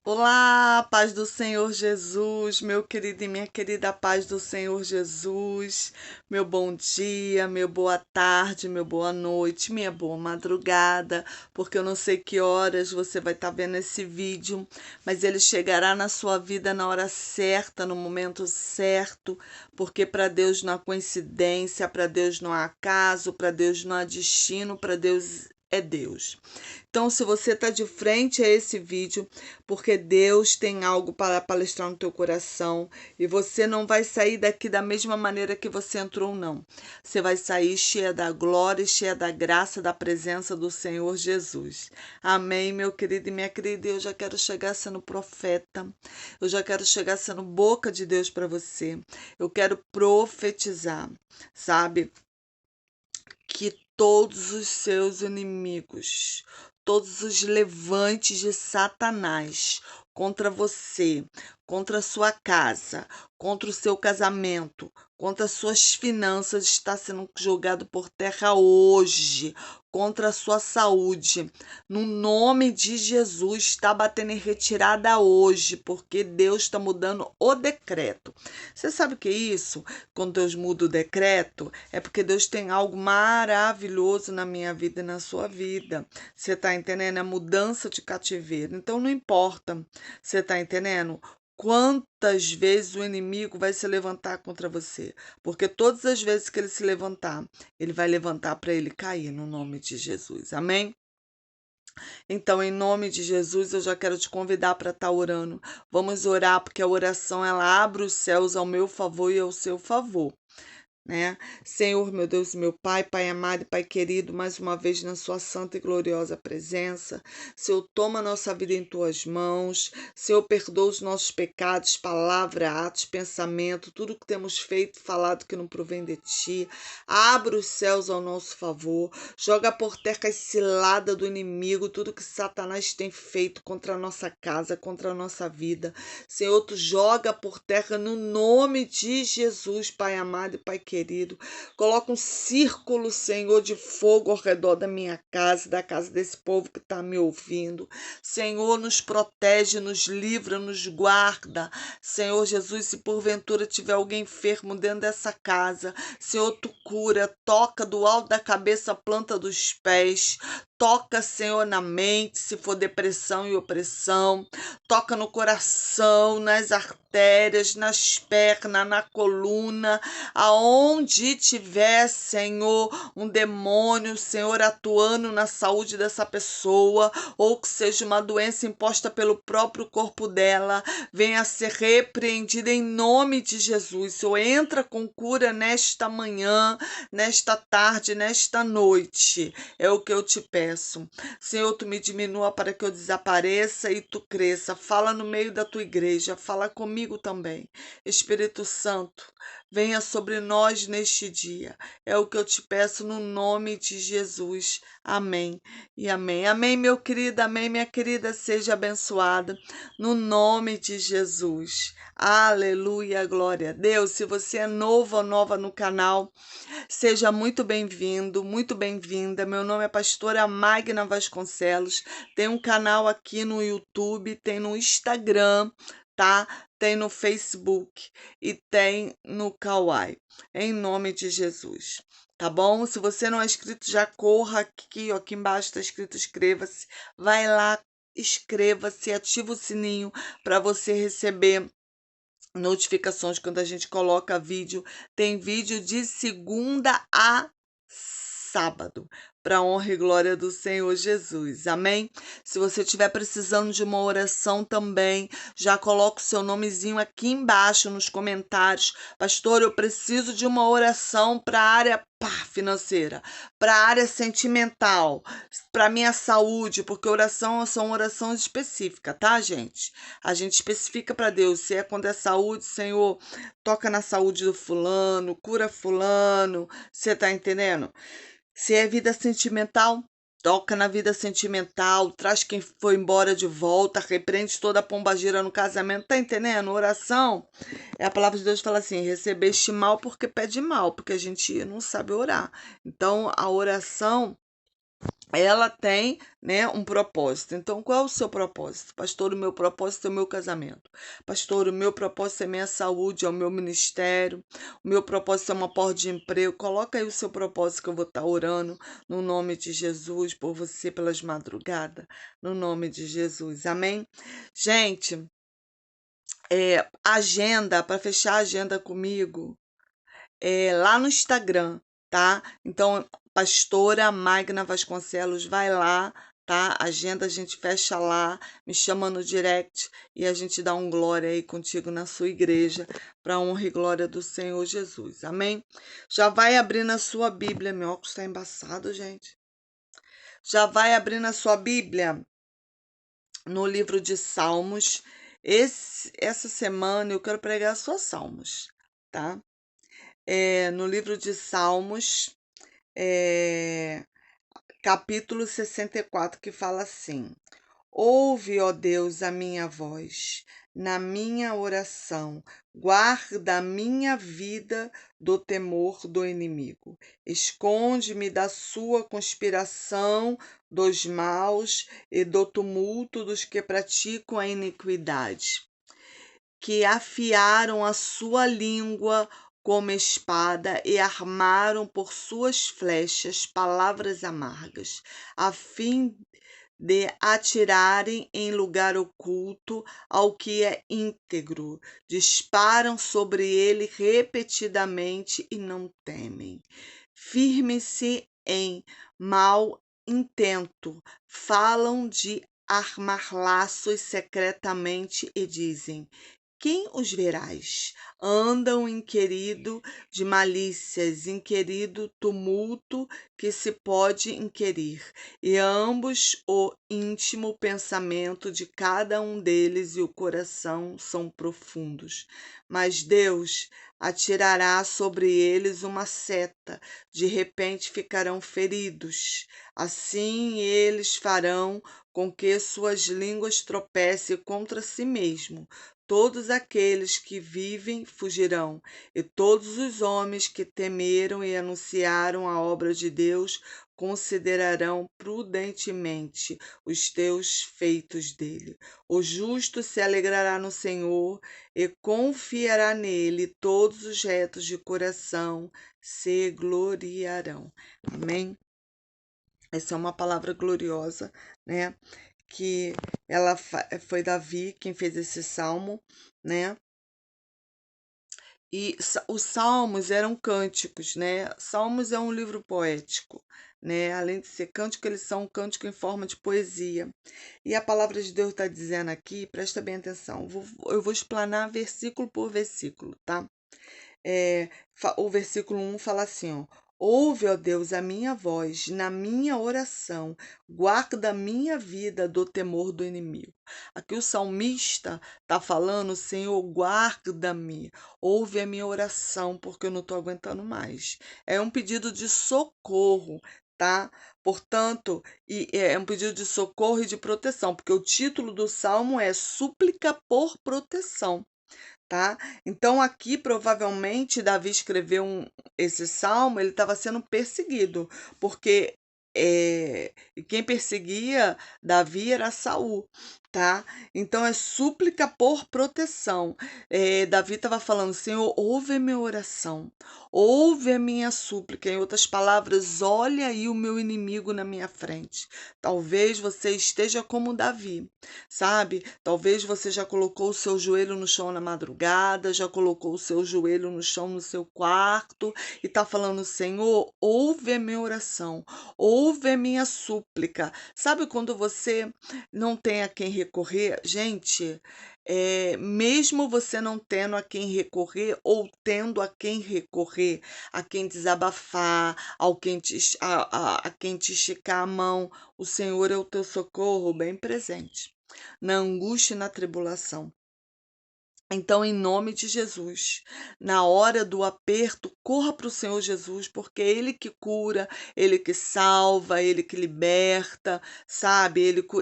Olá, paz do Senhor Jesus, meu querido e minha querida paz do Senhor Jesus, meu bom dia, meu boa tarde, meu boa noite, minha boa madrugada, porque eu não sei que horas você vai estar vendo esse vídeo, mas ele chegará na sua vida na hora certa, no momento certo, porque para Deus não há coincidência, para Deus não há acaso, para Deus não há destino, para Deus é Deus. Então, se você está de frente a esse vídeo, porque Deus tem algo para palestrar no teu coração e você não vai sair daqui da mesma maneira que você entrou, não. Você vai sair cheia da glória e cheia da graça, da presença do Senhor Jesus. Amém, meu querido e minha querida. Eu já quero chegar sendo profeta. Eu já quero chegar sendo boca de Deus para você. Eu quero profetizar, sabe? Que todos os seus inimigos, todos os levantes de Satanás contra você, contra a sua casa, contra o seu casamento, contra as suas finanças, está sendo jogado por terra hoje, contra a sua saúde. No nome de Jesus, está batendo em retirada hoje, porque Deus está mudando o decreto. Você sabe o que é isso? Quando Deus muda o decreto, é porque Deus tem algo maravilhoso na minha vida e na sua vida. Você está entendendo? É mudança de cativeiro. Então não importa. Você está entendendo? Quantas vezes o inimigo vai se levantar contra você? Porque todas as vezes que ele se levantar, ele vai levantar para ele cair no nome de Jesus. Amém? Então, em nome de Jesus, eu já quero te convidar para estar orando. Vamos orar, porque a oração ela abre os céus ao meu favor e ao seu favor, né? Senhor, meu Deus, meu Pai, Pai amado e Pai querido, mais uma vez na sua santa e gloriosa presença. Senhor, toma a nossa vida em tuas mãos. Senhor, perdoa os nossos pecados, palavra, atos, pensamento, tudo que temos feito, falado que não provém de ti. Abre os céus ao nosso favor. Joga por terra a cilada do inimigo, tudo que Satanás tem feito contra a nossa casa, contra a nossa vida. Senhor, tu joga por terra no nome de Jesus, Pai amado e Pai querido. Coloca um círculo, Senhor, de fogo ao redor da minha casa, da casa desse povo que está me ouvindo. Senhor, nos protege, nos livra, nos guarda. Senhor Jesus, se porventura tiver alguém enfermo dentro dessa casa, Senhor, tu cura, toca do alto da cabeça à planta dos pés. Toca, Senhor, na mente, se for depressão e opressão. Toca no coração, nas artérias, nas pernas, na coluna, aonde tiver, Senhor, um demônio, Senhor, atuando na saúde dessa pessoa, ou que seja uma doença imposta pelo próprio corpo dela, venha a ser repreendida em nome de Jesus. Senhor, entra com cura nesta manhã, nesta tarde, nesta noite. É o que eu te peço. Senhor, tu me diminua para que eu desapareça e tu cresça. Fala no meio da tua igreja, fala comigo também. Espírito Santo, venha sobre nós neste dia. É o que eu te peço no nome de Jesus. Amém e amém. Amém, meu querido, amém, minha querida, seja abençoada no nome de Jesus. Aleluia, glória a Deus. Se você é novo ou nova no canal, seja muito bem-vindo, muito bem-vinda. Meu nome é pastora Magna Vasconcelos. Tem um canal aqui no YouTube, tem no Instagram, tá? Tem no Facebook e tem no Kawaii. Em nome de Jesus. Tá bom? Se você não é inscrito, já corra aqui, ó, aqui embaixo está escrito inscreva-se. Vai lá, inscreva-se, ativa o sininho para você receber notificações quando a gente coloca vídeo. Tem vídeo de segunda a sábado, para honra e glória do Senhor Jesus. Amém? Se você estiver precisando de uma oração também, já coloca o seu nomezinho aqui embaixo nos comentários. Pastor, eu preciso de uma oração para a área financeira, para a área sentimental, para minha saúde, porque oração são orações específicas, tá, gente? A gente especifica para Deus, se é quando é saúde, Senhor, toca na saúde do fulano, cura fulano, você tá entendendo? Se é vida sentimental, toca na vida sentimental, traz quem foi embora de volta, repreende toda a pombagira no casamento, tá entendendo? Oração, a palavra de Deus fala assim, recebeste mal porque pede mal, porque a gente não sabe orar. Então, a oração ela tem, né, um propósito. Então, qual é o seu propósito? Pastor, o meu propósito é o meu casamento. Pastor, o meu propósito é minha saúde, é o meu ministério. O meu propósito é uma porta de emprego. Coloca aí o seu propósito que eu vou estar orando no nome de Jesus por você pelas madrugadas, no nome de Jesus. Amém? Gente, agenda, para fechar a agenda comigo, lá no Instagram, tá? Então, pastora Magna Vasconcelos, vai lá, tá? Agenda, a gente fecha lá, me chama no direct e a gente dá um glória aí contigo na sua igreja, para honra e glória do Senhor Jesus. Amém? Já vai abrir na sua Bíblia, meu óculos está embaçado, gente. Já vai abrir na sua Bíblia no livro de Salmos. Essa semana eu quero pregar só Salmos, tá? No livro de Salmos, é, capítulo 64, que fala assim: Ouve, ó Deus, a minha voz, na minha oração, guarda a minha vida do temor do inimigo. Esconde-me da sua conspiração, dos maus e do tumulto dos que praticam a iniquidade, que afiaram a sua língua como espada e armaram por suas flechas palavras amargas, a fim de atirarem em lugar oculto ao que é íntegro. Disparam sobre ele repetidamente e não temem. Firme-se em mau intento, falam de armar laços secretamente e dizem: quem os verás? Andam inquirido de malícias, inquirido tumulto que se pode inquirir, e ambos o íntimo pensamento de cada um deles e o coração são profundos. Mas Deus atirará sobre eles uma seta, de repente ficarão feridos. Assim eles farão com que suas línguas tropecem contra si mesmo. Todos aqueles que vivem fugirão, e todos os homens que temeram e anunciaram a obra de Deus considerarão prudentemente os teus feitos dele. O justo se alegrará no Senhor e confiará nele, todos os retos de coração se gloriarão. Amém? Essa é uma palavra gloriosa, né? Que foi Davi quem fez esse salmo, né? E os salmos eram cânticos, né? Salmos é um livro poético, né? Além de ser cântico, eles são um cântico em forma de poesia. E a palavra de Deus está dizendo aqui, presta bem atenção, eu vou explanar versículo por versículo, tá? O versículo 1 fala assim, ó: Ouve, ó Deus, a minha voz na minha oração, guarda a minha vida do temor do inimigo. Aqui o salmista está falando: Senhor, guarda-me, ouve a minha oração, porque eu não estou aguentando mais. É um pedido de socorro, tá? Portanto, é um pedido de socorro e de proteção, porque o título do salmo é Súplica por Proteção. Tá? Então aqui provavelmente Davi escreveu esse salmo, ele estava sendo perseguido, porque quem perseguia Davi era Saul, tá? Então é súplica por proteção. Davi estava falando: Senhor, ouve a minha oração, ouve a minha súplica. Em outras palavras, olha aí o meu inimigo na minha frente. Talvez você esteja como Davi, sabe? Talvez você já colocou o seu joelho no chão na madrugada, já colocou o seu joelho no chão no seu quarto e está falando: Senhor, ouve a minha oração, ouve a minha súplica. Sabe quando você não tem a quem recorrer? Gente, mesmo você não tendo a quem recorrer ou tendo a quem recorrer, a quem desabafar, a quem te esticar a mão, o Senhor é o teu socorro bem presente na angústia e na tribulação. Então, em nome de Jesus, na hora do aperto, corra para o Senhor Jesus, porque é Ele que cura, Ele que salva, Ele que liberta, sabe?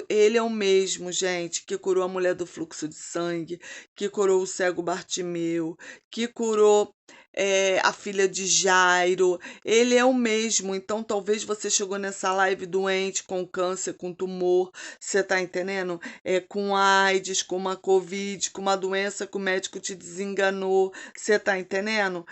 Ele é o mesmo, gente, que curou a mulher do fluxo de sangue, que curou o cego Bartimeu, que curou a filha de Jairo, ele é o mesmo. Então, talvez você chegou nessa live doente, com câncer, com tumor, você tá entendendo? Com AIDS, com uma Covid, com uma doença que o médico te desenganou, você tá entendendo?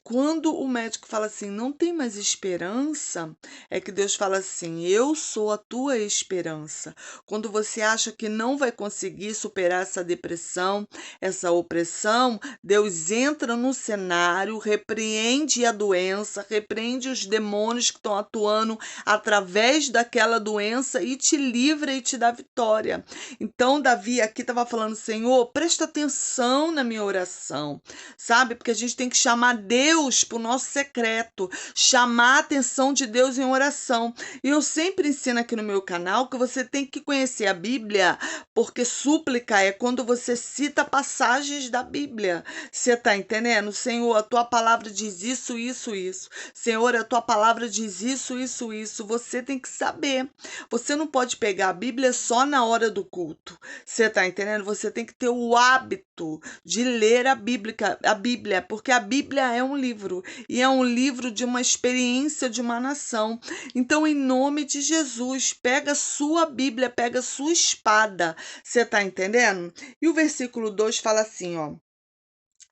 Quando o médico fala assim, não tem mais esperança, é que Deus fala assim, eu sou a tua esperança. Quando você acha que não vai conseguir superar essa depressão, essa opressão, Deus entra no cenário, repreende a doença, repreende os demônios que estão atuando através daquela doença e te livra e te dá vitória. Então, Davi aqui estava falando, Senhor, presta atenção na minha oração, sabe? Porque a gente tem que chamar Deus para o nosso secreto, chamar a atenção de Deus em oração. E eu sempre ensino aqui no meu canal que você tem que conhecer a Bíblia, porque súplica é quando você cita passagens da Bíblia. Você está entendendo? Senhor, a tua palavra diz isso, isso, isso. Senhor, a tua palavra diz isso, isso, isso. Você tem que saber. Você não pode pegar a Bíblia só na hora do culto. Você está entendendo? Você tem que ter o hábito de ler a Bíblia, porque a Bíblia é um livro e é um livro de uma experiência de uma nação. Então, em nome de Jesus, pega a sua Bíblia, pega a sua espada. Você está entendendo? E o versículo 2 fala assim, ó.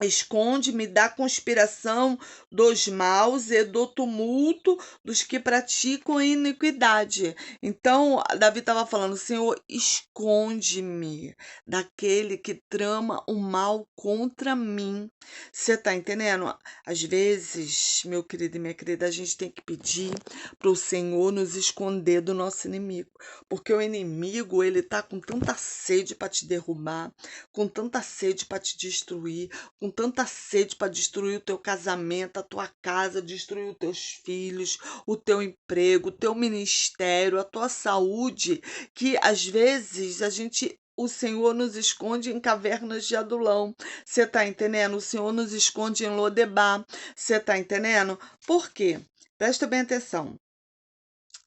Esconde-me da conspiração dos maus e do tumulto dos que praticam iniquidade. Então, Davi estava falando, Senhor, esconde-me daquele que trama o mal contra mim. Você está entendendo? Às vezes, meu querido e minha querida, a gente tem que pedir para o Senhor nos esconder do nosso inimigo. Porque o inimigo, ele está com tanta sede para te derrubar, com tanta sede para te destruir, com tanta sede para destruir o teu casamento, a tua casa, destruir os teus filhos, o teu emprego, o teu ministério, a tua saúde, que às vezes o Senhor nos esconde em cavernas de Adulão. Você está entendendo? O Senhor nos esconde em Lodebar. Você está entendendo? Por quê? Presta bem atenção.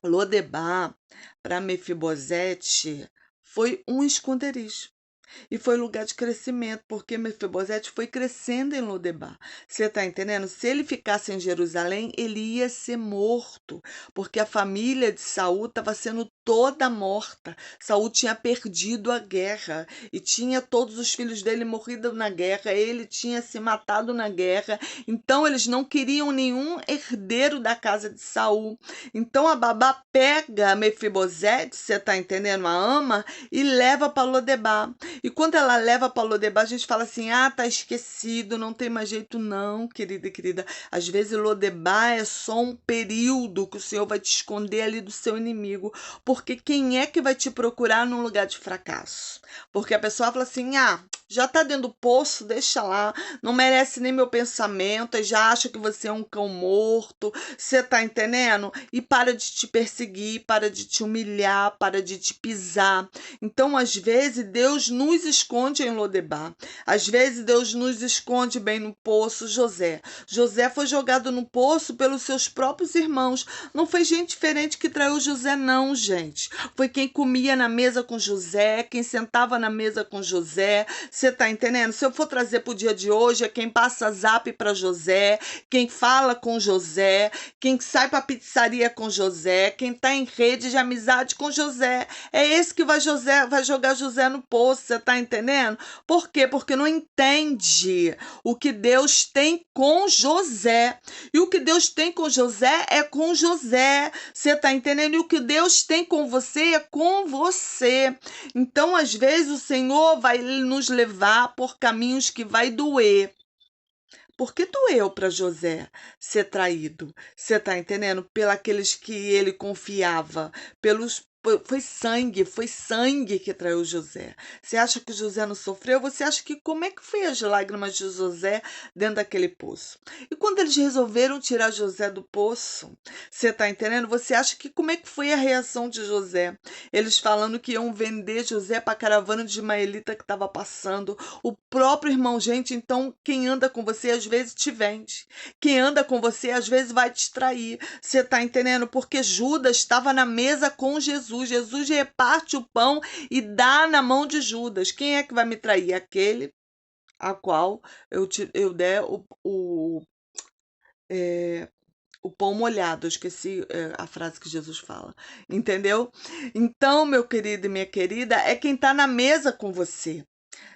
Lodebar, para Mefibosete, foi um esconderijo. E foi lugar de crescimento, porque Mefibosete foi crescendo em Lodebar. Você está entendendo? Se ele ficasse em Jerusalém, ele ia ser morto, porque a família de Saul estava sendo toda morta. Saul tinha perdido a guerra e tinha todos os filhos dele morrido na guerra, ele tinha se matado na guerra. Então eles não queriam nenhum herdeiro da casa de Saul. Então a babá pega Mefibosete, você está entendendo? A ama e leva para Lodebar. E quando ela leva para Lodebar, a gente fala assim, tá esquecido, não tem mais jeito não, querida e querida. Às vezes Lodebar é só um período que o Senhor vai te esconder ali do seu inimigo, porque quem é que vai te procurar num lugar de fracasso? Porque a pessoa fala assim, já tá dentro do poço, deixa lá, não merece nem meu pensamento, já acha que você é um cão morto, você tá entendendo? E para de te perseguir, para de te humilhar, para de te pisar. Então, às vezes, Deus nos esconde em Lodebar. Às vezes, Deus nos esconde bem no poço. José foi jogado no poço pelos seus próprios irmãos. Não foi gente diferente que traiu José, não, gente. Foi quem comia na mesa com José, quem sentava na mesa com José. Você tá entendendo? Se eu for trazer para o dia de hoje, é quem passa zap para José, quem fala com José, quem sai para pizzaria com José, quem tá em rede de amizade com José. É esse que vai jogar José no poço, você tá entendendo? Por quê? Porque não entende o que Deus tem com José. E o que Deus tem com José é com José. Você tá entendendo? E o que Deus tem com você é com você. Então, às vezes, o Senhor vai nos levar por caminhos que vai doer. Porque doeu para José ser traído? Você está entendendo? Pelos que ele confiava, foi sangue que traiu José. Você acha que José não sofreu? Você acha que como é que foi as lágrimas de José dentro daquele poço? E quando eles resolveram tirar José do poço, você está entendendo? Você acha que como é que foi a reação de José? Eles falando que iam vender José para a caravana de ismaelita que estava passando. O próprio irmão, gente, então quem anda com você às vezes te vende. Quem anda com você às vezes vai te trair. Você está entendendo? Porque Judas estava na mesa com Jesus. Jesus reparte o pão e dá na mão de Judas. Quem é que vai me trair? Aquele a qual eu der o pão molhado. Eu esqueci a frase que Jesus fala, entendeu? Então, meu querido e minha querida, é quem está na mesa com você.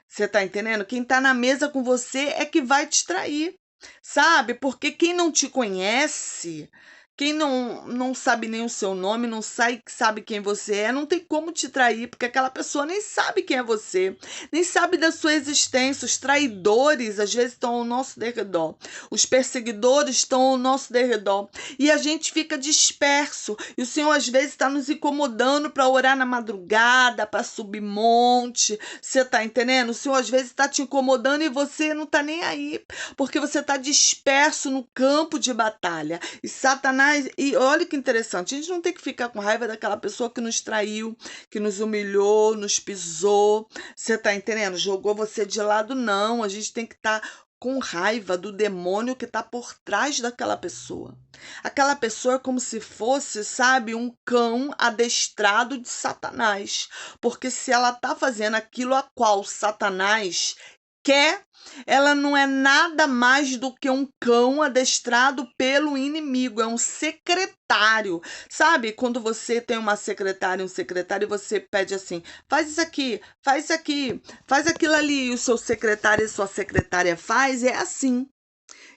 Você tá entendendo? Quem tá na mesa com você é que vai te trair, sabe? Porque quem não te conhece, quem não sabe nem o seu nome, não sabe quem você é, não tem como te trair, porque aquela pessoa nem sabe quem é você, nem sabe da sua existência. Os traidores às vezes estão ao nosso derredor, os perseguidores estão ao nosso derredor e a gente fica disperso. E o Senhor às vezes está nos incomodando para orar na madrugada, para subir monte. Você tá entendendo? O Senhor às vezes está te incomodando e você não tá nem aí, porque você tá disperso no campo de batalha. E Satanás, e olha que interessante, a gente não tem que ficar com raiva daquela pessoa que nos traiu, que nos humilhou, nos pisou. Você tá entendendo? Jogou você de lado, não. A gente tem que estar com raiva do demônio que está por trás daquela pessoa. Aquela pessoa é como se fosse, sabe, um cão adestrado de Satanás. Porque se ela está fazendo aquilo a qual Satanás quer, ela não é nada mais do que um cão adestrado pelo inimigo, é um secretário. Sabe, quando você tem uma secretária, um secretário, e você pede assim: faz isso aqui, faz isso aqui, faz aquilo ali, e o seu secretário e sua secretária faz, é assim.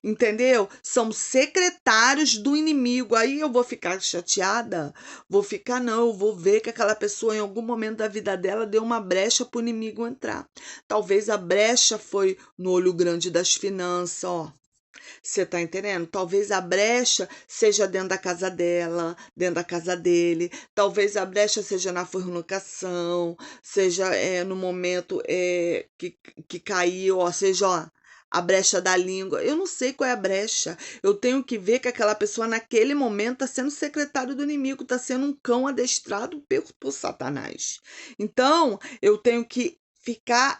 Entendeu? São secretários do inimigo. Aí eu vou ficar chateada? Vou ficar, não. Eu vou ver que aquela pessoa, em algum momento da vida dela, deu uma brecha para o inimigo entrar. Talvez a brecha foi no olho grande das finanças, ó. Você tá entendendo? Talvez a brecha seja dentro da casa dela, dentro da casa dele. Talvez a brecha seja na fornicação, seja no momento que caiu, ó, seja, ó, a brecha da língua. Eu não sei qual é a brecha. Eu tenho que ver que aquela pessoa, naquele momento, está sendo secretário do inimigo, está sendo um cão adestrado por Satanás. Então, eu tenho que ficar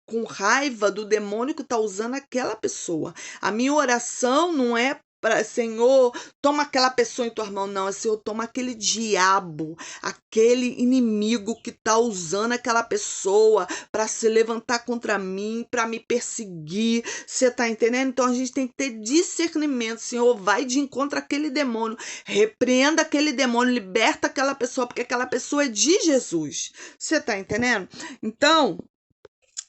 com raiva do demônio que está usando aquela pessoa. A minha oração não é para, Senhor, toma aquela pessoa em tua mão, não. É, Senhor, toma aquele diabo, aquele inimigo que está usando aquela pessoa para se levantar contra mim, para me perseguir. Você está entendendo? Então a gente tem que ter discernimento. Senhor, vai de encontro àquele demônio, repreenda aquele demônio, liberta aquela pessoa, porque aquela pessoa é de Jesus. Você está entendendo? Então,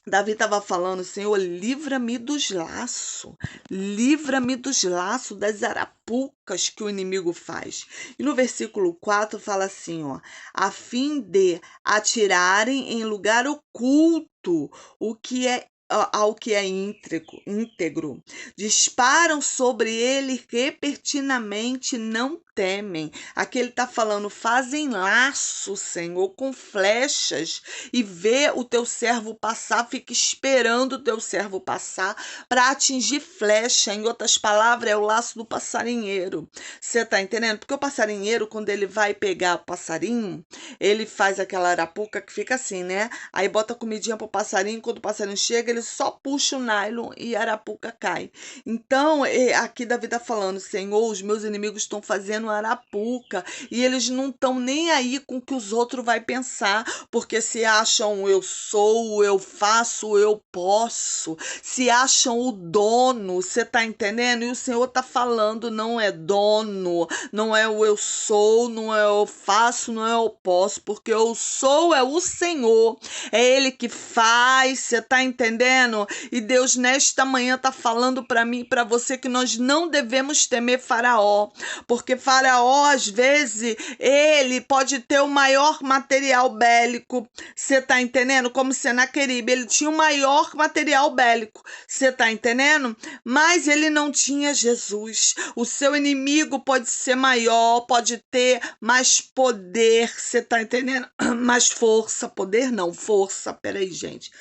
Davi estava falando, Senhor, livra-me dos laços, livra-me dos laços, das arapucas que o inimigo faz. E no versículo 4 fala assim, ó, a fim de atirarem em lugar oculto o que é ao que é íntegro. Disparam sobre ele repentinamente, não temem. Aqui ele está falando, fazem laço, Senhor, com flechas, e vê o teu servo passar, fica esperando o teu servo passar para atingir flecha. Em outras palavras, é o laço do passarinheiro. Você está entendendo? Porque o passarinheiro, quando ele vai pegar o passarinho, ele faz aquela arapuca que fica assim, né? Aí bota comidinha pro passarinho, quando o passarinho chega, ele só puxa o nylon e a arapuca cai. Então, aqui Davi está falando, Senhor, os meus inimigos estão fazendo arapuca e eles não estão nem aí com o que os outros vão pensar, porque se acham eu sou, eu faço, eu posso, se acham o dono, você tá entendendo? E o Senhor tá falando, não é dono, não é o eu sou, não é eu faço, não é eu posso, porque eu sou é o Senhor, é Ele que faz, você tá entendendo? E Deus nesta manhã tá falando para mim e para você que nós não devemos temer Faraó, porque Faraó às vezes ele pode ter o maior material bélico, você tá entendendo? Como Senaqueribe, ele tinha o maior material bélico, você tá entendendo? Mas ele não tinha Jesus. O seu inimigo pode ser maior, pode ter mais poder, você tá entendendo? Mais força, poder não, força, peraí, gente.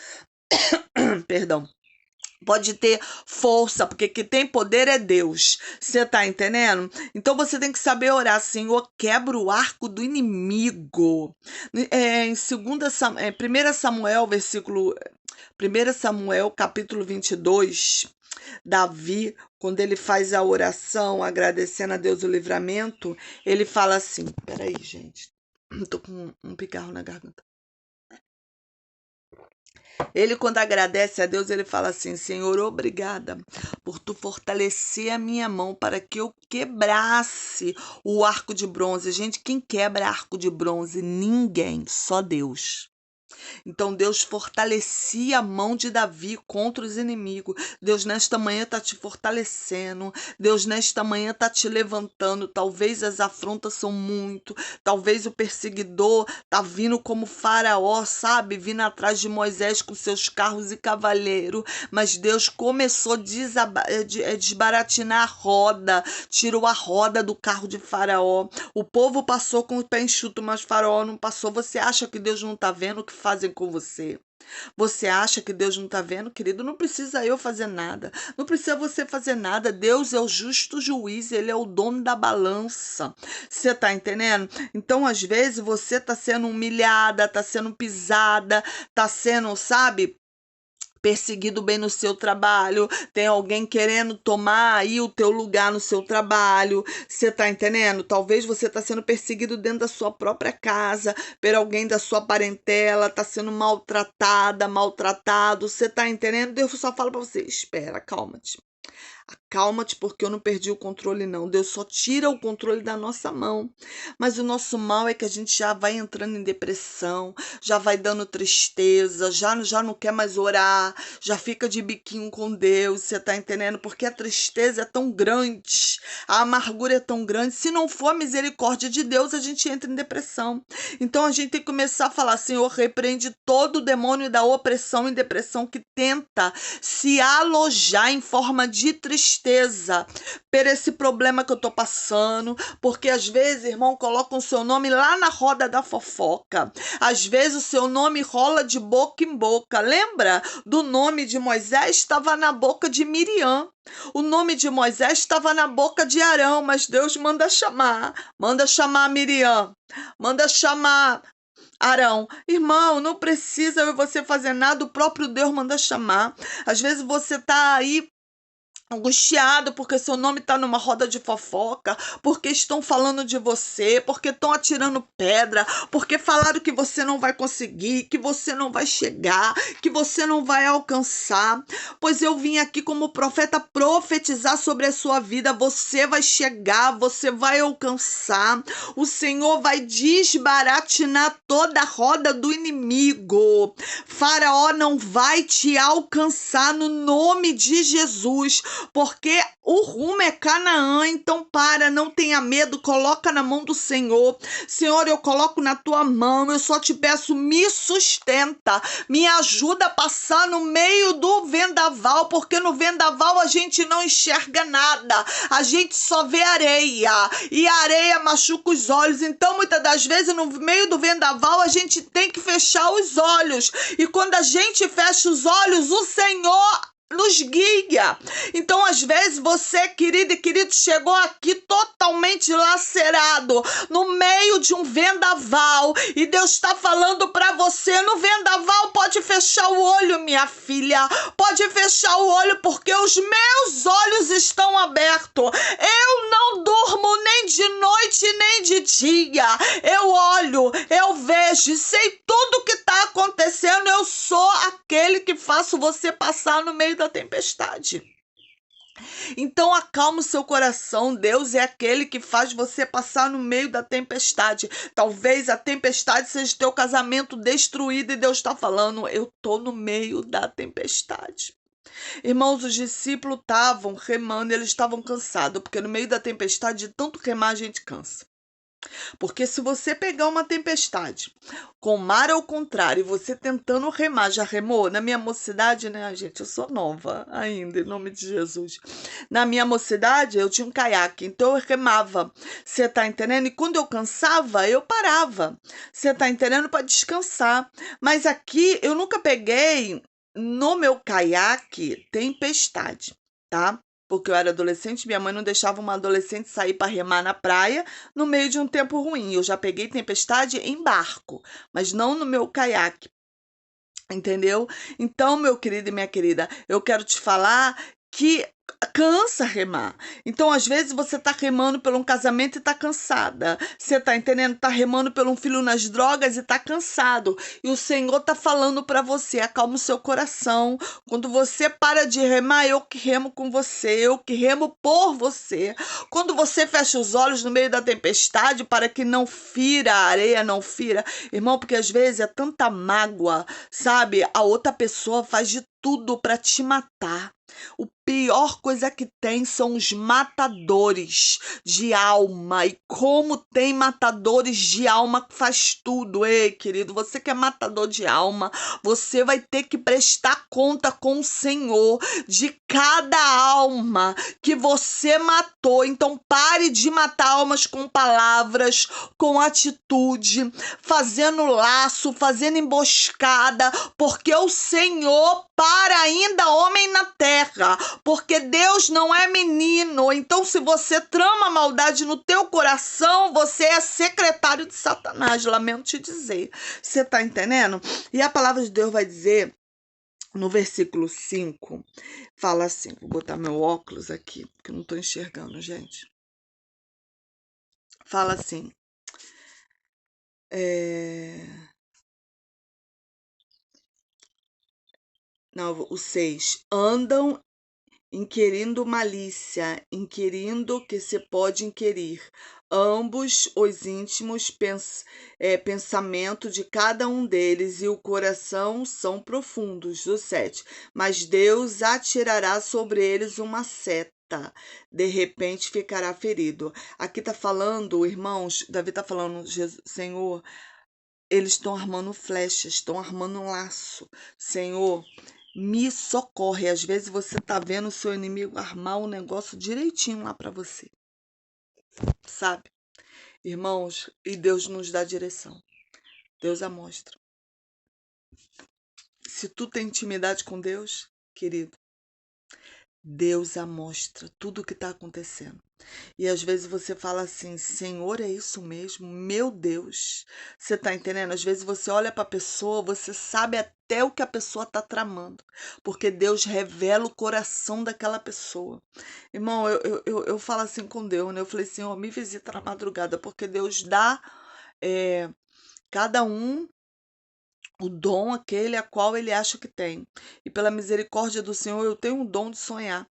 Perdão. Pode ter força, porque quem tem poder é Deus. Você tá entendendo? Então você tem que saber orar, Senhor, quebra o arco do inimigo. Em 1 Samuel, versículo 1 Samuel, capítulo 22, Davi, quando ele faz a oração agradecendo a Deus o livramento, ele fala assim, peraí, gente, tô com um pigarro na garganta. Ele, quando agradece a Deus, ele fala assim: Senhor, obrigada por tu fortalecer a minha mão para que eu quebrasse o arco de bronze. Gente, quem quebra arco de bronze? Ninguém, só Deus. Então Deus fortalecia a mão de Davi contra os inimigos. Deus nesta manhã está te fortalecendo. Deus nesta manhã está te levantando. Talvez as afrontas são muito. Talvez o perseguidor está vindo como faraó, sabe? Vindo atrás de Moisés com seus carros e cavaleiro. Mas Deus começou a desbaratinar a roda. Tirou a roda do carro de faraó. O povo passou com o pé enxuto, mas faraó não passou. Você acha que Deus não está vendo o que fazem com você? Você acha que Deus não está vendo, querido? Não precisa eu fazer nada. Não precisa você fazer nada. Deus é o justo juiz. Ele é o dono da balança. Você está entendendo? Então, às vezes, você está sendo humilhada, está sendo pisada, está sendo, sabe, perseguido bem no seu trabalho, tem alguém querendo tomar aí o teu lugar no seu trabalho, você tá entendendo? Talvez você tá sendo perseguido dentro da sua própria casa, por alguém da sua parentela, tá sendo maltratada, maltratado, você tá entendendo? Deus só fala pra você, espera, calma-te. Acalma-te, porque eu não perdi o controle, não. Deus só tira o controle da nossa mão. Mas o nosso mal é que a gente já vai entrando em depressão, já vai dando tristeza, já não quer mais orar, já fica de biquinho com Deus, você tá entendendo? Porque a tristeza é tão grande, a amargura é tão grande. Se não for a misericórdia de Deus, a gente entra em depressão. Então a gente tem que começar a falar, Senhor, repreende todo o demônio da opressão e depressão que tenta se alojar em forma de tristeza por esse problema que eu tô passando, porque às vezes, irmão, colocam o seu nome lá na roda da fofoca. Às vezes o seu nome rola de boca em boca. Lembra do nome de Moisés? Estava na boca de Miriam. O nome de Moisés estava na boca de Arão, mas Deus manda chamar Miriam, manda chamar Arão. Irmão, não precisa você fazer nada, o próprio Deus manda chamar. Às vezes você tá aí angustiado porque seu nome está numa roda de fofoca, porque estão falando de você, porque estão atirando pedra, porque falaram que você não vai conseguir, que você não vai chegar, que você não vai alcançar. Pois eu vim aqui como profeta profetizar sobre a sua vida. Você vai chegar, você vai alcançar. O Senhor vai desbaratinar toda a roda do inimigo. Faraó não vai te alcançar no nome de Jesus, porque o rumo é Canaã. Então não tenha medo, coloca na mão do Senhor. Senhor, eu coloco na tua mão, eu só te peço, me sustenta, me ajuda a passar no meio do vendaval, porque no vendaval a gente não enxerga nada, a gente só vê areia, e a areia machuca os olhos. Então muitas das vezes no meio do vendaval a gente tem que fechar os olhos, e quando a gente fecha os olhos, o Senhor nos guia. Então, às vezes, você, querida e querido, chegou aqui totalmente lacerado, no meio de um vendaval, e Deus está falando para você, no vendaval, pode fechar o olho, minha filha, pode fechar o olho, porque os meus olhos estão abertos. Eu não durmo nem de noite, nem de dia. Eu olho, eu vejo, sei tudo o que está acontecendo. Eu sou aquele que faço você passar no meio da tempestade. Então acalma o seu coração. Deus é aquele que faz você passar no meio da tempestade. Talvez a tempestade seja teu casamento destruído, e Deus está falando, eu tô no meio da tempestade. Irmãos, os discípulos estavam remando, eles estavam cansados, porque no meio da tempestade, de tanto remar, a gente cansa. Porque se você pegar uma tempestade com mar ao contrário e você tentando remar, já remou? Na minha mocidade, né, gente? Eu sou nova ainda, em nome de Jesus. Na minha mocidade, eu tinha um caiaque, então eu remava. Você tá entendendo? E quando eu cansava, eu parava. Você tá entendendo? Para descansar. Mas aqui, eu nunca peguei no meu caiaque tempestade, tá? Porque eu era adolescente, minha mãe não deixava uma adolescente sair para remar na praia no meio de um tempo ruim. Eu já peguei tempestade em barco, mas não no meu caiaque, entendeu? Então, meu querido e minha querida, eu quero te falar que cansa remar. Então, às vezes, você tá remando por um casamento e tá cansada. Você tá entendendo? Tá remando por um filho nas drogas e tá cansado. E o Senhor tá falando para você, acalma o seu coração. Quando você para de remar, eu que remo com você, eu que remo por você. Quando você fecha os olhos no meio da tempestade para que não fira, a areia não fira. Irmão, porque às vezes é tanta mágoa, sabe? A outra pessoa faz de tudo para te matar. O pior coisa que tem são os matadores de alma. E como tem matadores de alma que faz tudo. Ei, querido, você que é matador de alma, você vai ter que prestar conta com o Senhor de cada alma que você matou. Então pare de matar almas com palavras, com atitude, fazendo laço, fazendo emboscada, porque o Senhor para ainda homem na terra, porque Deus não é menino. Então, se você trama maldade no teu coração, você é secretário de Satanás, lamento te dizer. Você tá entendendo? E a palavra de Deus vai dizer, no versículo 5, fala assim, vou botar meu óculos aqui, porque eu não tô enxergando, gente. Fala assim, não, o 6, andam inquirindo malícia, inquirindo que se pode inquirir, ambos os íntimos pensamento de cada um deles e o coração são profundos. O 7, mas Deus atirará sobre eles uma seta, de repente ficará ferido. Aqui tá falando, irmãos, Davi tá falando, Senhor, eles estão armando flechas, estão armando um laço. Senhor, me socorre. Às vezes você tá vendo o seu inimigo armar um negócio direitinho lá para você, sabe? Irmãos, e Deus nos dá direção. Deus a mostra. Se tu tem intimidade com Deus, querido, Deus a mostra tudo o que está acontecendo. E às vezes você fala assim, Senhor, é isso mesmo? Meu Deus. Você tá entendendo? Às vezes você olha para a pessoa, você sabe até o que a pessoa tá tramando. Porque Deus revela o coração daquela pessoa. Irmão, eu falo assim com Deus, né? Eu falei, Senhor, me visita na madrugada, porque Deus dá cada um o dom aquele a qual ele acha que tem. E pela misericórdia do Senhor, eu tenho o dom de sonhar.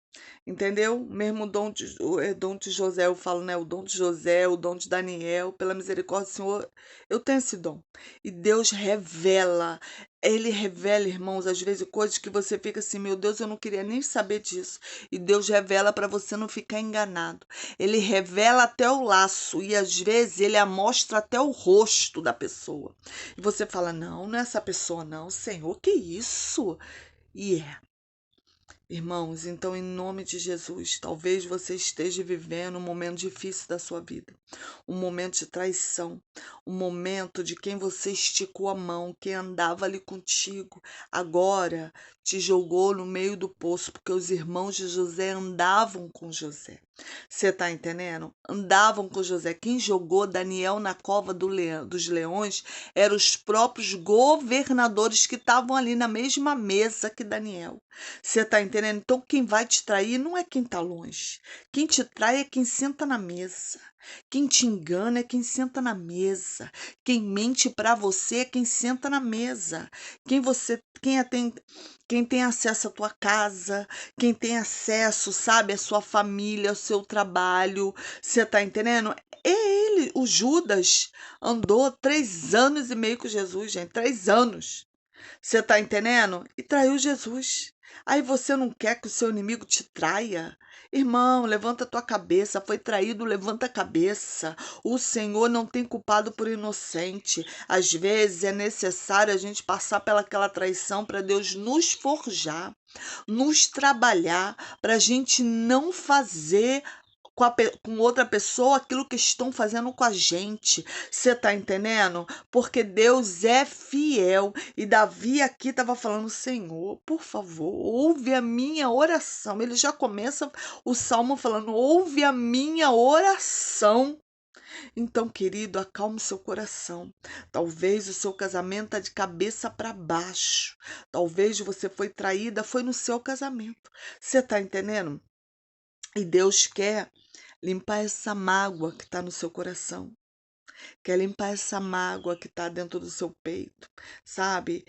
Entendeu? Mesmo o dom de José, eu falo, né? O dom de José, o dom de Daniel, pela misericórdia do Senhor, eu tenho esse dom. E Deus revela. Ele revela, irmãos, às vezes coisas que você fica assim, meu Deus, eu não queria nem saber disso. E Deus revela para você não ficar enganado. Ele revela até o laço e às vezes ele mostra até o rosto da pessoa. E você fala, não, não é essa pessoa não, Senhor, que isso? E é. Irmãos, então em nome de Jesus, talvez você esteja vivendo um momento difícil da sua vida, um momento de traição, um momento de quem você esticou a mão, quem andava ali contigo, agora te jogou no meio do poço, porque os irmãos de José andavam com José. Você tá entendendo? Andavam com José. Quem jogou Daniel na cova dos leões eram os próprios governadores que estavam ali na mesma mesa que Daniel. Você tá entendendo? Então, quem vai te trair não é quem tá longe. Quem te trai é quem senta na mesa. Quem te engana é quem senta na mesa. Quem mente para você é quem senta na mesa. Quem tem acesso à tua casa, quem tem acesso, sabe, à sua família, ao seu trabalho. Você tá entendendo? É ele, o Judas, andou 3 anos e meio com Jesus, gente. 3 anos. Você tá entendendo? E traiu Jesus. Aí você não quer que o seu inimigo te traia? Irmão, levanta a tua cabeça. Foi traído, levanta a cabeça. O Senhor não tem culpado por inocente. Às vezes é necessário a gente passar pelaquela traição para Deus nos forjar, nos trabalhar, para a gente não fazer com outra pessoa aquilo que estão fazendo com a gente. Você tá entendendo? Porque Deus é fiel. E Davi aqui estava falando, Senhor, por favor, ouve a minha oração. Ele já começa o salmo falando, ouve a minha oração. Então, querido, acalme seu coração. Talvez o seu casamento está de cabeça para baixo. Talvez você foi traída, foi no seu casamento. Você está entendendo? E Deus quer limpar essa mágoa que está no seu coração. Quer limpar essa mágoa que está dentro do seu peito, sabe?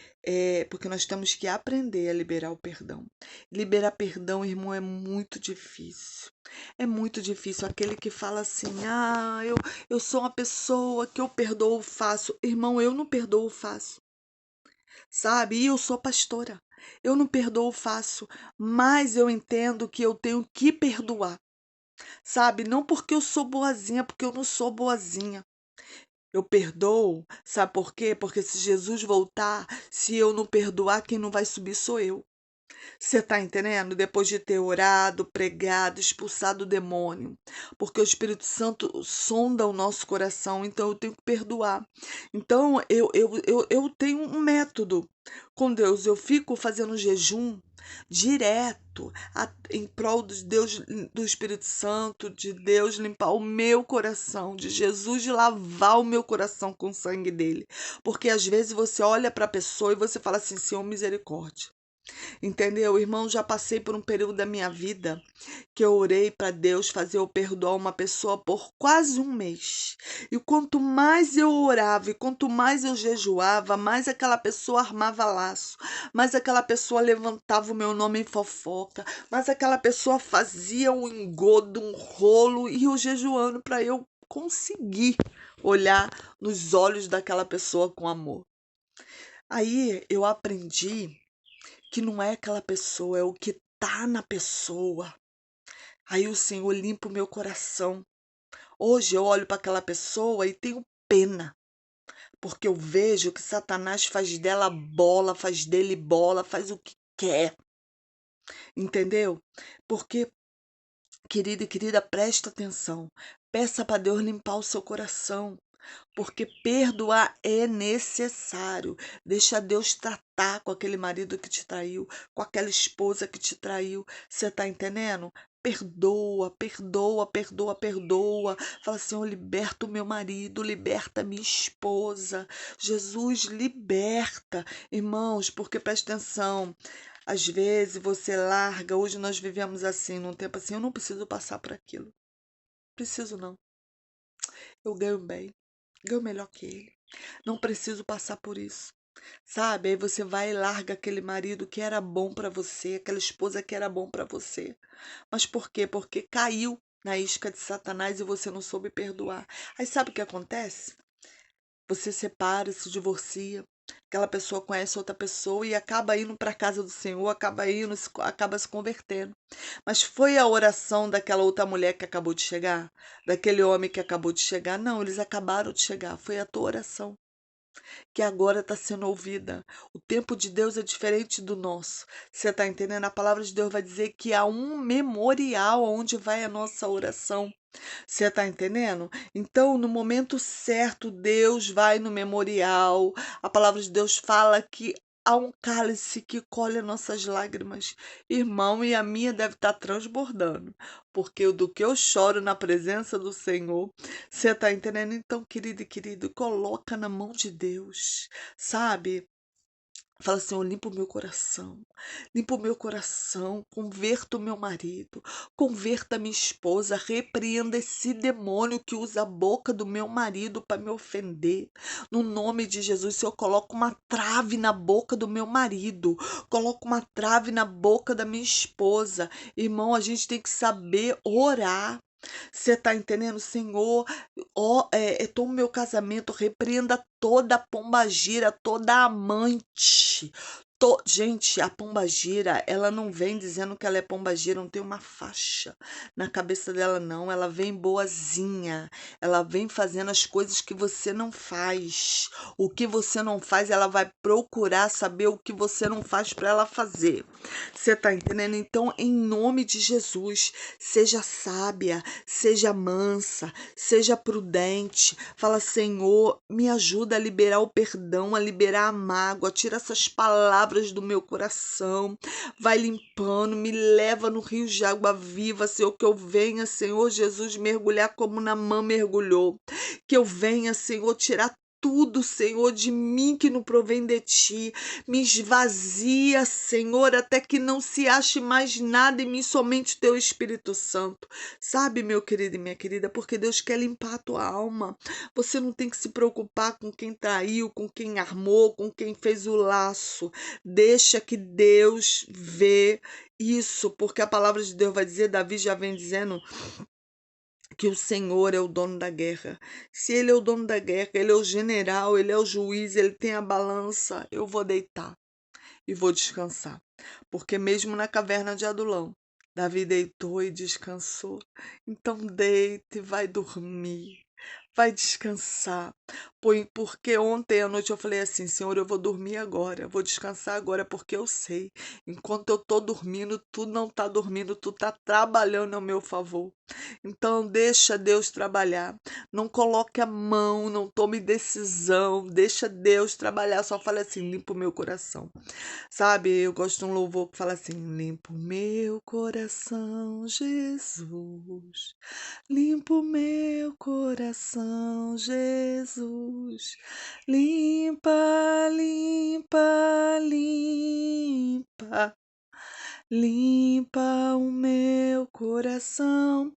Porque nós temos que aprender a liberar o perdão. Liberar perdão, irmão, é muito difícil. É muito difícil. Aquele que fala assim, eu sou uma pessoa que eu perdoo fácil. Irmão, eu não perdoo fácil, sabe? E eu sou pastora. Eu não perdoo fácil, mas eu entendo que eu tenho que perdoar, sabe? Não porque eu sou boazinha, porque eu não sou boazinha. Eu perdoo, sabe por quê? Porque se Jesus voltar, se eu não perdoar, quem não vai subir sou eu. Você está entendendo? Depois de ter orado, pregado, expulsado o demônio. Porque o Espírito Santo sonda o nosso coração, então eu tenho que perdoar. Então eu tenho um método com Deus. Eu fico fazendo jejum direto em prol de Deus, do Espírito Santo, de Deus limpar o meu coração, de Jesus de lavar o meu coração com o sangue dele. Porque às vezes você olha para a pessoa e você fala assim, Senhor, misericórdia. Entendeu? Irmão, já passei por um período da minha vida que eu orei para Deus fazer eu perdoar uma pessoa por quase um mês. E quanto mais eu orava e quanto mais eu jejuava, mais aquela pessoa armava laço, mais aquela pessoa levantava o meu nome em fofoca, mais aquela pessoa fazia um engodo, um rolo, e eu jejuando para eu conseguir olhar nos olhos daquela pessoa com amor. Aí eu aprendi que não é aquela pessoa, é o que tá na pessoa. Aí o Senhor limpa o meu coração. Hoje eu olho para aquela pessoa e tenho pena, porque eu vejo que Satanás faz dela bola, faz dele bola, faz o que quer, entendeu? Porque, querido e querida, presta atenção. Peça para Deus limpar o seu coração, porque perdoar é necessário. Deixa Deus tratar com aquele marido que te traiu, com aquela esposa que te traiu. Você tá entendendo? Perdoa, perdoa, perdoa, perdoa. Fala, Senhor, liberta o meu marido, liberta a minha esposa. Jesus, liberta. Irmãos, porque presta atenção. Às vezes você larga, hoje nós vivemos assim, num tempo assim, eu não preciso passar por aquilo. Preciso não. Eu ganho bem. Ganho melhor que ele. Não preciso passar por isso. Sabe? Aí você vai e larga aquele marido que era bom para você, aquela esposa que era bom para você. Mas por quê? Porque caiu na isca de Satanás e você não soube perdoar. Aí sabe o que acontece? Você separa, se divorcia. Aquela pessoa conhece outra pessoa e acaba indo para a casa do Senhor, acaba indo, acaba se convertendo. Mas foi a oração daquela outra mulher que acabou de chegar? Daquele homem que acabou de chegar? Não, eles acabaram de chegar. Foi a tua oração que agora está sendo ouvida. O tempo de Deus é diferente do nosso. Você está entendendo? A palavra de Deus vai dizer que há um memorial onde vai a nossa oração. Você está entendendo? Então, no momento certo, Deus vai no memorial. A palavra de Deus fala que há um cálice que colhe nossas lágrimas. Irmão, e a minha deve estar transbordando. Porque do que eu choro na presença do Senhor, você está entendendo? Então, querido e querido, coloca na mão de Deus, sabe? Fala, Senhor, limpa o meu coração, converta o meu marido, converta a minha esposa, repreenda esse demônio que usa a boca do meu marido para me ofender. No nome de Jesus, Senhor, coloca uma trave na boca do meu marido, coloca uma trave na boca da minha esposa. Irmão, a gente tem que saber orar. Você está entendendo, Senhor? Ó, toma o meu casamento, repreenda toda pombagira, toda amante. Gente, a pombagira, ela não vem dizendo que ela é pombagira, não tem uma faixa na cabeça dela, não. Ela vem boazinha, ela vem fazendo as coisas que você não faz. O que você não faz, ela vai procurar saber o que você não faz para ela fazer. Você tá entendendo? Então, em nome de Jesus, seja sábia, seja mansa, seja prudente. Fala, Senhor, me ajuda a liberar o perdão, a liberar a mágoa, tira essas palavras palavras do meu coração. Vai limpando, me leva no rio de água viva, Senhor, que eu venha, Senhor Jesus, mergulhar como Naamã mergulhou. Que eu venha, Senhor, tirar tudo, Senhor, de mim que não provém de ti. Me esvazia, Senhor, até que não se ache mais nada em mim, somente o teu Espírito Santo. Sabe, meu querido e minha querida, porque Deus quer limpar a tua alma. Você não tem que se preocupar com quem traiu, com quem armou, com quem fez o laço. Deixa que Deus vê isso, porque a palavra de Deus vai dizer, Davi já vem dizendo que o Senhor é o dono da guerra. Se ele é o dono da guerra, ele é o general, ele é o juiz, ele tem a balança, eu vou deitar e vou descansar. Porque mesmo na caverna de Adulão, Davi deitou e descansou. Então deite e vai dormir. Vai descansar. Porque ontem à noite eu falei assim, Senhor, eu vou dormir agora, eu vou descansar agora, porque eu sei, enquanto eu estou dormindo, tu não está dormindo, tu está trabalhando ao meu favor. Então deixa Deus trabalhar. Não coloque a mão, não tome decisão, deixa Deus trabalhar. Só fala assim, limpa o meu coração. Sabe, eu gosto de um louvor que fala assim, limpa o meu coração, Jesus. Limpa o meu coração, Jesus. Limpa, limpa, limpa. Limpa o meu coração.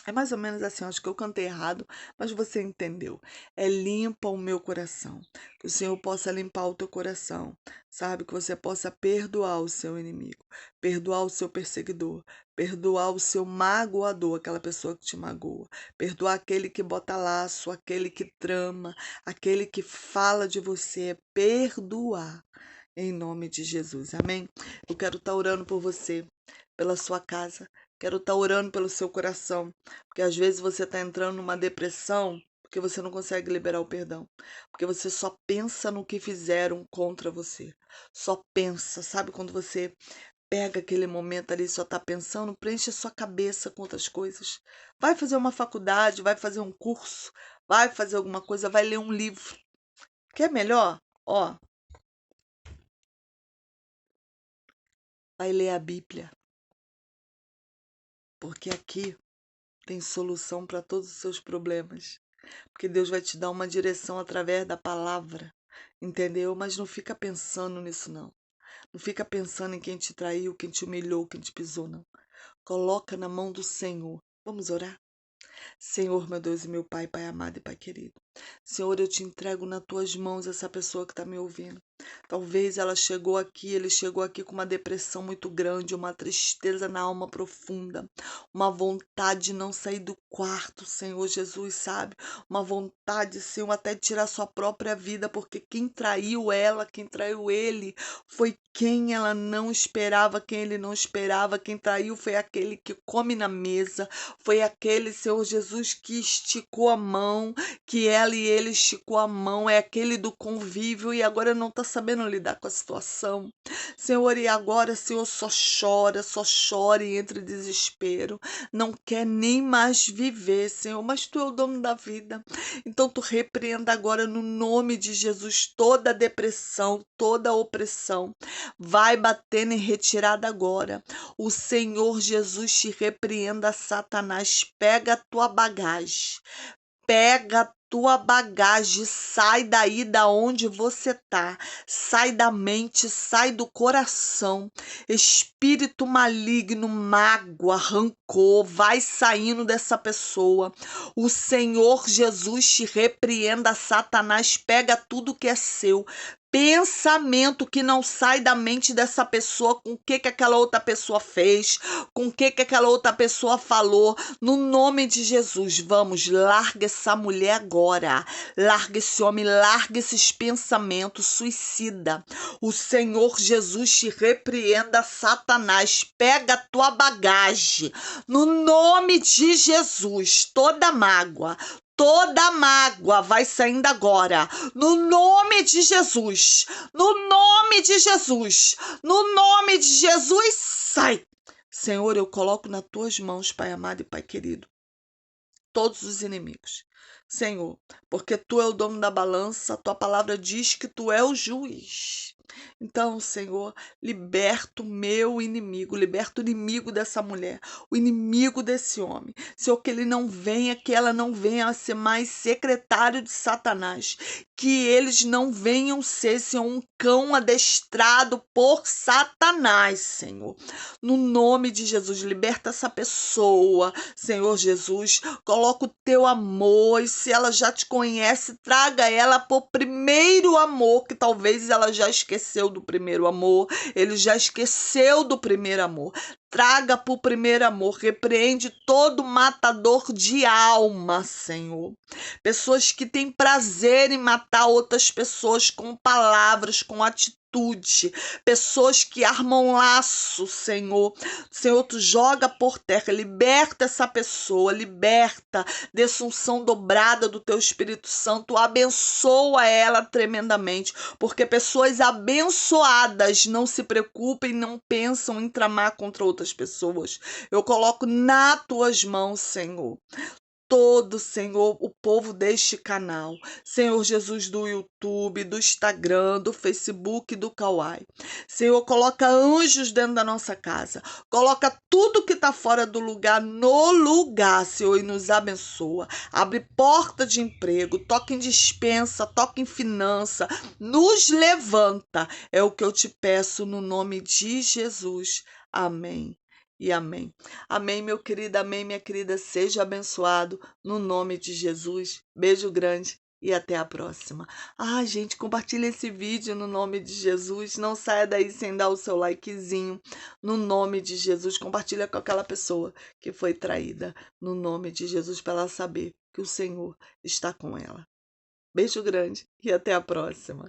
É mais ou menos assim, acho que eu cantei errado, mas você entendeu. É limpa o meu coração. Que o Senhor possa limpar o teu coração, sabe? Que você possa perdoar o seu inimigo, perdoar o seu perseguidor, perdoar o seu magoador, aquela pessoa que te magoa, perdoar aquele que bota laço, aquele que trama, aquele que fala de você. Perdoar. Em nome de Jesus, amém? Eu quero estar orando por você, pela sua casa. Quero estar orando pelo seu coração, porque às vezes você está entrando numa depressão porque você não consegue liberar o perdão, porque você só pensa no que fizeram contra você. Só pensa, sabe quando você pega aquele momento ali e só está pensando, preenche a sua cabeça com outras coisas. Vai fazer uma faculdade, vai fazer um curso, vai fazer alguma coisa, vai ler um livro. Quer melhor? Ó, vai ler a Bíblia, porque aqui tem solução para todos os seus problemas. Porque Deus vai te dar uma direção através da palavra, entendeu? Mas não fica pensando nisso, não. Não fica pensando em quem te traiu, quem te humilhou, quem te pisou, não. Coloca na mão do Senhor. Vamos orar? Senhor, meu Deus e meu Pai, Pai amado e Pai querido. Senhor, eu te entrego nas tuas mãos essa pessoa que está me ouvindo. Talvez ela chegou aqui, ele chegou aqui com uma depressão muito grande, uma tristeza na alma profunda, uma vontade de não sair do quarto, Senhor Jesus, sabe? Uma vontade, Senhor, até de tirar sua própria vida, porque quem traiu ela, quem traiu ele, foi quem ela não esperava, quem ele não esperava. Quem traiu foi aquele que come na mesa, foi aquele, Senhor Jesus, que esticou a mão, que ela e ele esticou a mão, é aquele do convívio e agora não está sabendo lidar com a situação. Senhor, e agora, Senhor, só chora e entra em desespero, não quer nem mais viver, Senhor, mas Tu é o dono da vida. Então Tu repreenda agora no nome de Jesus toda a depressão, toda a opressão. Vai batendo em retirada agora. O Senhor Jesus te repreenda, Satanás. Pega a tua bagagem. Pega a tua bagagem, sai daí da onde você tá, sai da mente, sai do coração. Espírito maligno, mágoa, rancor, vai saindo dessa pessoa. O Senhor Jesus te repreenda, Satanás, pega tudo que é seu. Pensamento que não sai da mente dessa pessoa, com o que aquela outra pessoa fez, com o que aquela outra pessoa falou, no nome de Jesus. Vamos, larga essa mulher agora, larga esse homem, larga esses pensamentos suicida. O Senhor Jesus te repreenda, Satanás, pega a tua bagagem, no nome de Jesus. Toda mágoa vai saindo agora, no nome de Jesus, no nome de Jesus, no nome de Jesus, sai. Senhor, eu coloco nas tuas mãos, Pai amado e Pai querido, todos os inimigos. Senhor, porque Tu é o dono da balança, a Tua palavra diz que Tu é o juiz. Então, Senhor, liberta o meu inimigo, liberta o inimigo dessa mulher, o inimigo desse homem. Senhor, que ele não venha, que ela não venha a ser mais secretário de Satanás, que eles não venham ser, Senhor, um cão adestrado por Satanás, Senhor. No nome de Jesus, liberta essa pessoa, Senhor Jesus, coloca o teu amor, e se ela já te conhece, traga ela por primeiro amor, que talvez ela já esqueceu do primeiro amor, ele já esqueceu do primeiro amor. Traga para o primeiro amor, repreende todo matador de alma, Senhor. Pessoas que têm prazer em matar outras pessoas com palavras, com atitude. Pessoas que armam laço, Senhor. Senhor, tu joga por terra, liberta essa pessoa, liberta, dessa unção dobrada do teu Espírito Santo, abençoa ela tremendamente, porque pessoas abençoadas não se preocupem, não pensam em tramar contra outras pessoas. Eu coloco nas tuas mãos, Senhor, todo, Senhor, o povo deste canal, Senhor Jesus, do YouTube, do Instagram, do Facebook, do Kawai. Senhor, coloca anjos dentro da nossa casa, coloca tudo que está fora do lugar no lugar, Senhor, e nos abençoa. Abre porta de emprego, toca em dispensa, toca em finança, nos levanta. É o que eu te peço no nome de Jesus. Amém. E amém. Amém, meu querido, amém, minha querida. Seja abençoado no nome de Jesus. Beijo grande e até a próxima. Ah, gente, compartilha esse vídeo no nome de Jesus. Não saia daí sem dar o seu likezinho. No nome de Jesus, compartilha com aquela pessoa que foi traída. No nome de Jesus, para ela saber que o Senhor está com ela. Beijo grande e até a próxima.